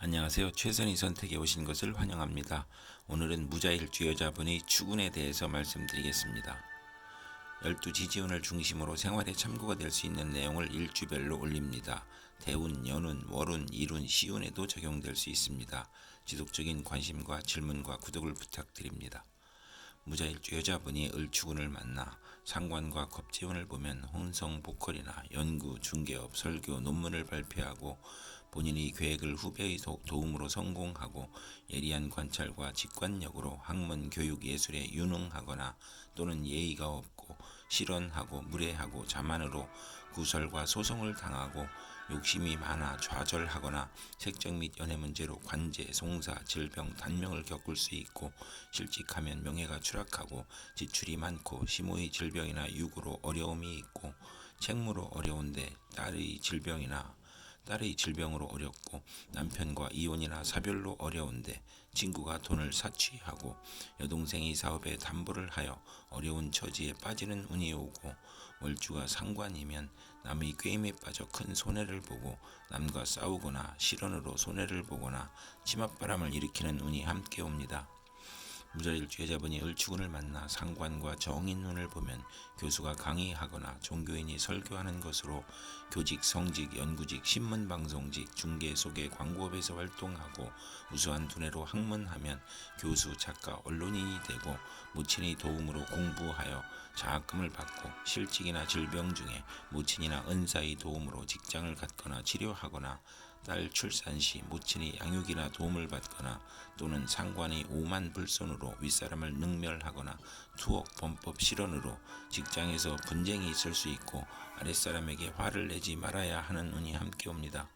안녕하세요. 최선희 선택에 오신 것을 환영합니다. 오늘은 무자일주 여자분의 추군에 대해서 말씀드리겠습니다. 12지지운을 중심으로 생활에 참고가 될 수 있는 내용을 일주별로 올립니다. 대운, 연운, 월운, 일운, 시운에도 적용될 수 있습니다. 지속적인 관심과 질문과 구독을 부탁드립니다. 무자일주 여자분이 을추군을 만나 상관과 겁재운을 보면 혼성, 보컬이나 연구, 중개업, 설교, 논문을 발표하고 본인의 계획을 후배의 도움으로 성공하고 예리한 관찰과 직관력으로 학문, 교육, 예술에 유능하거나 또는 예의가 없고 실언하고 무례하고 자만으로 구설과 소송을 당하고 욕심이 많아 좌절하거나 색적 및 연애 문제로 관제, 송사, 질병, 단명을 겪을 수 있고 실직하면 명예가 추락하고 지출이 많고 시모의 질병이나 육으로 어려움이 있고 책무로 어려운데 딸의 질병으로 어렵고 남편과 이혼이나 사별로 어려운데 친구가 돈을 사취하고 여동생이 사업에 담보를 하여 어려운 처지에 빠지는 운이 오고 월주가 상관이면 남의 꾀임에 빠져 큰 손해를 보고 남과 싸우거나 실언으로 손해를 보거나 치맛바람을 일으키는 운이 함께 옵니다. 무자일주 여자분이 을추군을 만나 상관과 정인운을 보면 교수가 강의하거나 종교인이 설교하는 것으로 교직, 성직, 연구직, 신문방송직, 중개, 소개, 광고업에서 활동하고 우수한 두뇌로 학문하면 교수, 작가, 언론인이 되고 무친의 도움으로 공부하여 장학금을 받고 실직이나 질병 중에 무친이나 은사의 도움으로 직장을 갖거나 치료하거나 딸 출산 시 무친의 양육이나 도움을 받거나 또는 상관의 오만 불손으로 윗사람을 능멸하거나 투옥 범법 실언으로 직장에서 분쟁이 있을 수 있고 아랫사람에게 화를 내지 말아야 하는 운이 함께 옵니다.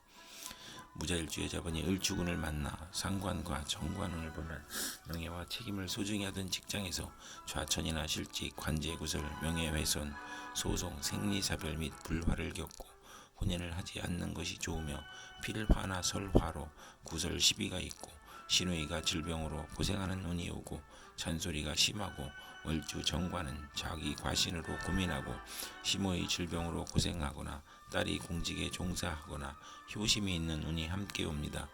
무자일주 여자분이 을추군을 만나 상관과 정관운을 보면 명예와 책임을 소중히 하던 직장에서 좌천이나 실직, 관제구설, 명예훼손, 소송, 생리사별 및 불화를 겪고 혼인을 하지 않는 것이 좋으며 필화나 설화로 구설 시비가 있고 신우이가 질병으로 고생하는 운이 오고 잔소리가 심하고 월주 정관은 자기 과신으로 고민하고 시모의 질병으로 고생하거나 딸이 공직에 종사하거나 효심이 있는 운이 함께 옵니다.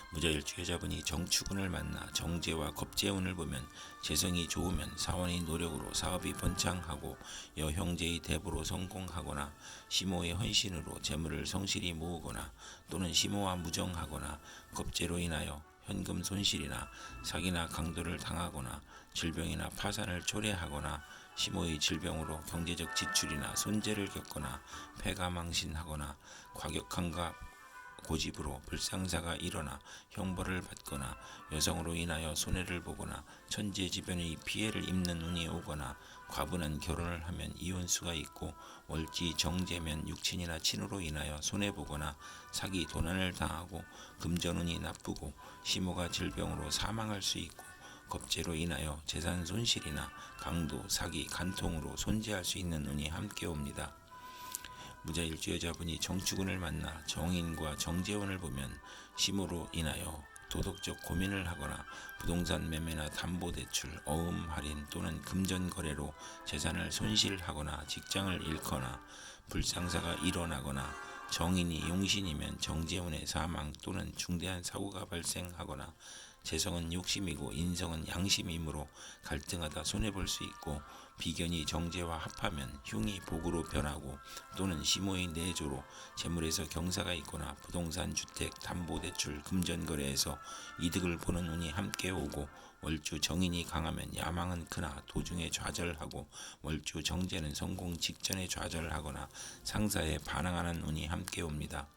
무자일주 여자분이 정축운을 만나 정제와 겁재운을 보면 재성이 좋으면 사원의 노력으로 사업이 번창하고 여형제의 대보로 성공하거나 시모의 헌신으로 재물을 성실히 모으거나 또는 시모와 무정하거나 겁재로 인하여 현금 손실이나 사기나 강도를 당하거나 질병이나 파산을 초래하거나 시모의 질병으로 경제적 지출이나 손재를 겪거나 폐가망신하거나 과격함과 고집으로 불상사가 일어나 형벌을 받거나 여성으로 인하여 손해를 보거나 천재지변의 피해를 입는 운이 오거나 과분한 결혼을 하면 이혼수가 있고 월지 정제면 육친이나 친으로 인하여 손해보거나 사기 도난을 당하고 금전운이 나쁘고 시모가 질병으로 사망할 수 있고 겁재로 인하여 재산 손실이나 강도, 사기, 간통으로 손재할 수 있는 운이 함께 옵니다. 무자일주 여자분이 정축운을 만나 정인과 정재운을 보면 시모로 인하여 도덕적 고민을 하거나 부동산 매매나 담보대출, 어음 할인 또는 금전 거래로 재산을 손실하거나 직장을 잃거나 불상사가 일어나거나 정인이 용신이면 정재운의 사망 또는 중대한 사고가 발생하거나 재성은 욕심이고 인성은 양심이므로 갈등하다 손해볼 수 있고 비견이 정제와 합하면 흉이 복으로 변하고 또는 시모의 내조로 재물에서 경사가 있거나 부동산, 주택, 담보대출, 금전거래에서 이득을 보는 운이 함께 오고 월주 정인이 강하면 야망은 크나 도중에 좌절하고 월주 정제는 성공 직전에 좌절하거나 상사에 반항하는 운이 함께 옵니다.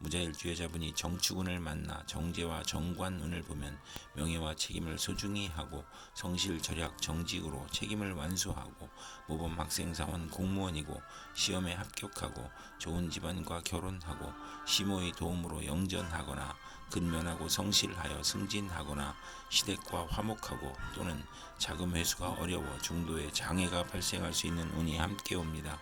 무자일주 여자분이 정축운을 만나 정제와 정관운을 보면 명예와 책임을 소중히 하고 성실, 절약, 정직으로 책임을 완수하고 모범 학생, 사원, 공무원이고 시험에 합격하고 좋은 집안과 결혼하고 시모의 도움으로 영전하거나 근면하고 성실하여 승진하거나 시댁과 화목하고 또는 자금 회수가 어려워 중도에 장애가 발생할 수 있는 운이 함께 옵니다.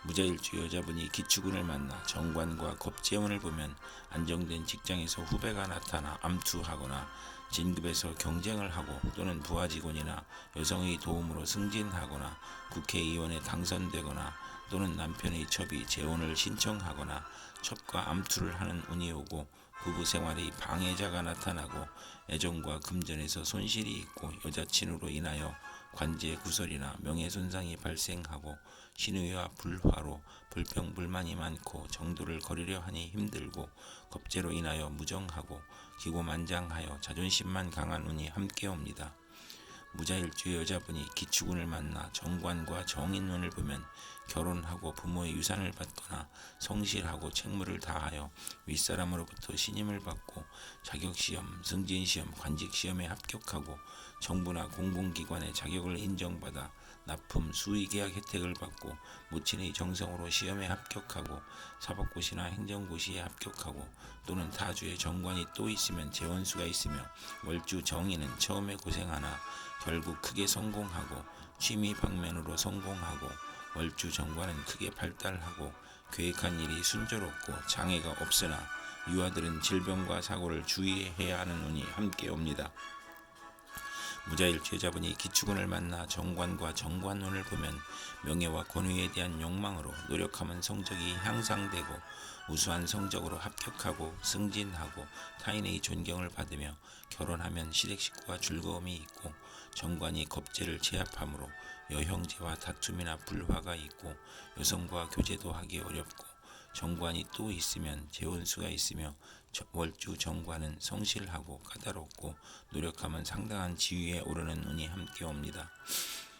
무자일주 여자분이 기축운을 만나 정관과 겁재운을 보면 안정된 직장에서 후배가 나타나 암투하거나 진급에서 경쟁을 하고 또는 부하직원이나 여성의 도움으로 승진하거나 국회의원에 당선되거나 또는 남편의 첩이 재혼을 신청하거나 첩과 암투를 하는 운이 오고 부부 생활의 방해자가 나타나고 애정과 금전에서 손실이 있고 여자친으로 인하여 관제 구설이나 명예손상이 발생하고 신의와 불화로 불평불만이 많고 정도를 거리려 하니 힘들고 겁재로 인하여 무정하고 기고만장하여 자존심만 강한 운이 함께 옵니다. 무자일주의 여자분이 기축운을 만나 정관과 정인운을 보면 결혼하고 부모의 유산을 받거나 성실하고 책무를 다하여 윗사람으로부터 신임을 받고 자격시험, 승진시험, 관직시험에 합격하고 정부나 공공기관의 자격을 인정받아 납품, 수의계약 혜택을 받고 모친의 정성으로 시험에 합격하고 사법고시나 행정고시에 합격하고 또는 타주에 정관이 또 있으면 재원수가 있으며 월주 정인은 처음에 고생하나 결국 크게 성공하고 취미 방면으로 성공하고 월주 정관은 크게 발달하고 계획한 일이 순조롭고 장애가 없으나 유아들은 질병과 사고를 주의해야 하는 운이 함께 옵니다. 무자일주 여자분이 기축운을 만나 정관과 정관운을 보면 명예와 권위에 대한 욕망으로 노력하면 성적이 향상되고 우수한 성적으로 합격하고 승진하고 타인의 존경을 받으며 결혼하면 시댁식구와 즐거움이 있고 정관이 겁재를 제압하므로 여형제와 다툼이나 불화가 있고 여성과 교제도 하기 어렵고 정관이 또 있으면 재혼수가 있으며 월주 정관은 성실하고 까다롭고 노력하면 상당한 지위에 오르는 운이 함께 옵니다.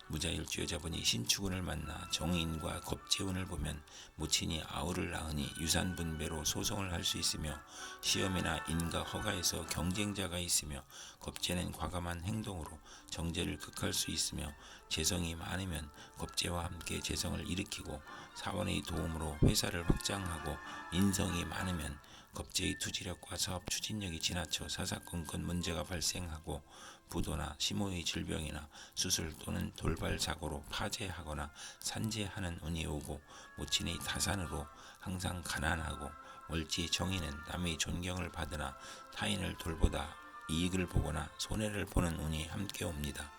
무자일주 여자분이 신축운을 만나 정인과 겁재운을 보면 모친이 아우를 낳으니 유산분배로 소송을 할 수 있으며 시험이나 인가 허가에서 경쟁자가 있으며 겁재는 과감한 행동으로 정제를 극할 수 있으며 재성이 많으면 겁재와 함께 재성을 일으키고 사원의 도움으로 회사를 확장하고 인성이 많으면 겁재의 투지력과 사업 추진력이 지나쳐 사사건건 문제가 발생하고 부도나 심호의 질병이나 수술 또는 돌발 사고로 파재하거나 산재하는 운이 오고 모친의 다산으로 항상 가난하고 월지 정인은 남의 존경을 받으나 타인을 돌보다 이익을 보거나 손해를 보는 운이 함께 옵니다.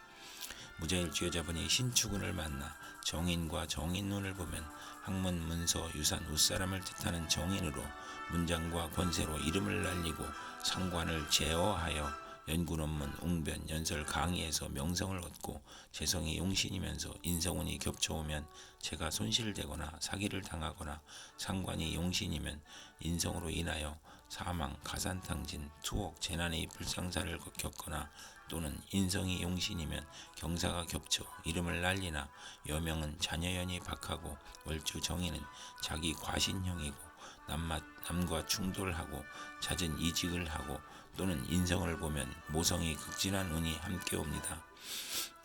무자일주 여자분이 신축운을 만나 정인과 정인운을 보면 학문, 문서, 유산, 웃사람을 뜻하는 정인으로 문장과 권세로 이름을 날리고 상관을 제어하여 연구 논문, 웅변, 연설, 강의에서 명성을 얻고 재성이 용신이면서 인성운이 겹쳐오면 재가 손실되거나 사기를 당하거나 상관이 용신이면 인성으로 인하여 사망, 가산탕진, 투옥, 재난의 불상사를 겪거나 또는 인성이 용신이면 경사가 겹쳐 이름을 날리나 여명은 자녀연이 박하고 월주 정인은 자기 과신형이고 남과 충돌하고 잦은 이직을 하고 또는 인성을 보면 모성이 극진한 운이 함께 옵니다.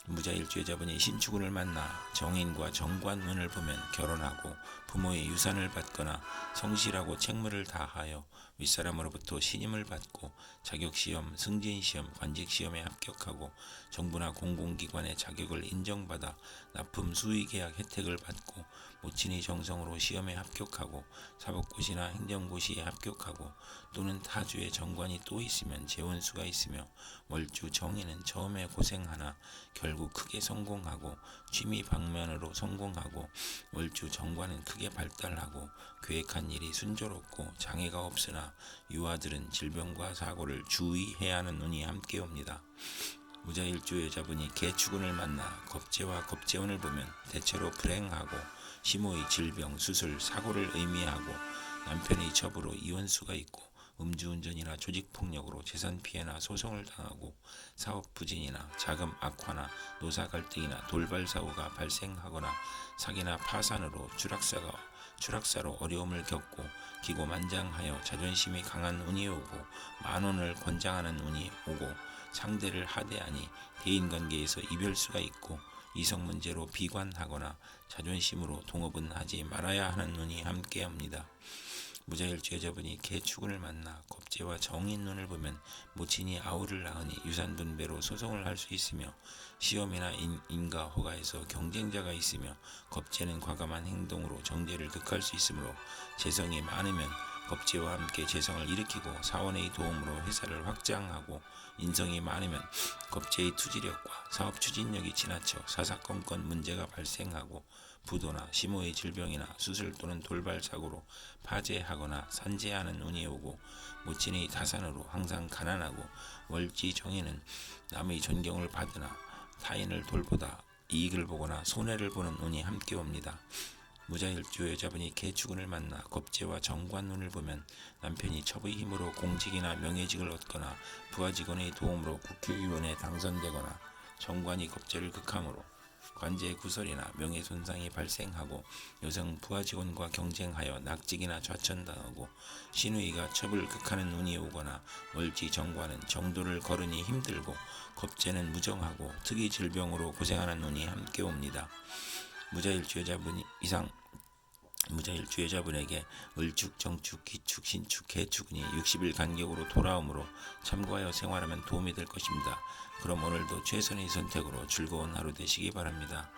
무자일주 여자분이 신축운을 만나 정인과 정관운을 보면 결혼하고 부모의 유산을 받거나 성실하고 책무를 다하여 윗사람으로부터 신임을 받고 자격시험, 승진시험, 관직시험에 합격하고 정부나 공공기관의 자격을 인정받아 납품 수의계약 혜택을 받고 모친의 정성으로 시험에 합격하고 사법고시나 행정고시에 합격하고 또는 타주에 정관이 또 있으면 재원수가 있으며 월주 정인은 처음에 고생하나 결국 크게 성공하고 취미 방면으로 성공하고 월주 정관은 크게 발달하고 계획한 일이 순조롭고 장애가 없으나 유아들은 질병과 사고를 주의해야 하는 운이 함께 옵니다. 무자일주 여자분이 개축운을 만나 겁재와 겁재운을 보면 대체로 불행하고 심호의 질병, 수술, 사고를 의미하고 남편의 첩으로 이혼수가 있고 음주운전이나 조직폭력으로 재산피해나 소송을 당하고 사업부진이나 자금 악화나 노사갈등이나 돌발사고가 발생하거나 사기나 파산으로 추락사로 어려움을 겪고 기고만장하여 자존심이 강한 운이 오고 만원을 권장하는 운이 오고 상대를 하대하니 대인관계에서 이별수가 있고 이성문제로 비관하거나 자존심으로 동업은 하지 말아야 하는 운이 함께합니다. 무자일주 여자분이 개축운을 만나 겁재와 정인운을 보면 모친이 아우를 낳으니 유산분배로 소송을 할 수 있으며 시험이나 인가 허가에서 경쟁자가 있으며 겁재는 과감한 행동으로 정제를 극할 수 있으므로 재성이 많으면 겁재와 함께 재성을 일으키고 사원의 도움으로 회사를 확장하고 인성이 많으면 겁재의 투지력과 사업 추진력이 지나쳐 사사건건 문제가 발생하고 부도나 심호의 질병이나 수술 또는 돌발 사고로 파재하거나 산재하는 운이 오고 모친의 다산으로 항상 가난하고 월지 정에는 남의 존경을 받으나 타인을 돌보다 이익을 보거나 손해를 보는 운이 함께 옵니다. 무자일주 여자분이 개축운을 만나 겁재와 정관운을 보면 남편이 첩의 힘으로 공직이나 명예직을 얻거나 부하 직원의 도움으로 국회의원에 당선되거나 정관이 겁재를 극함으로 관제의 구설이나 명예손상이 발생하고 여성 부하 직원과 경쟁하여 낙직이나 좌천당하고 신우이가 첩을 극하는 운이 오거나 월지 정관은 정도를 거르니 힘들고 겁재는 무정하고 특이 질병으로 고생하는 운이 함께 옵니다. 무자일주 여자분에게 을축, 정축, 기축, 신축, 개축운이 60일 간격으로 돌아오므로 참고하여 생활하면 도움이 될 것입니다. 그럼 오늘도 최선의 선택으로 즐거운 하루 되시기 바랍니다.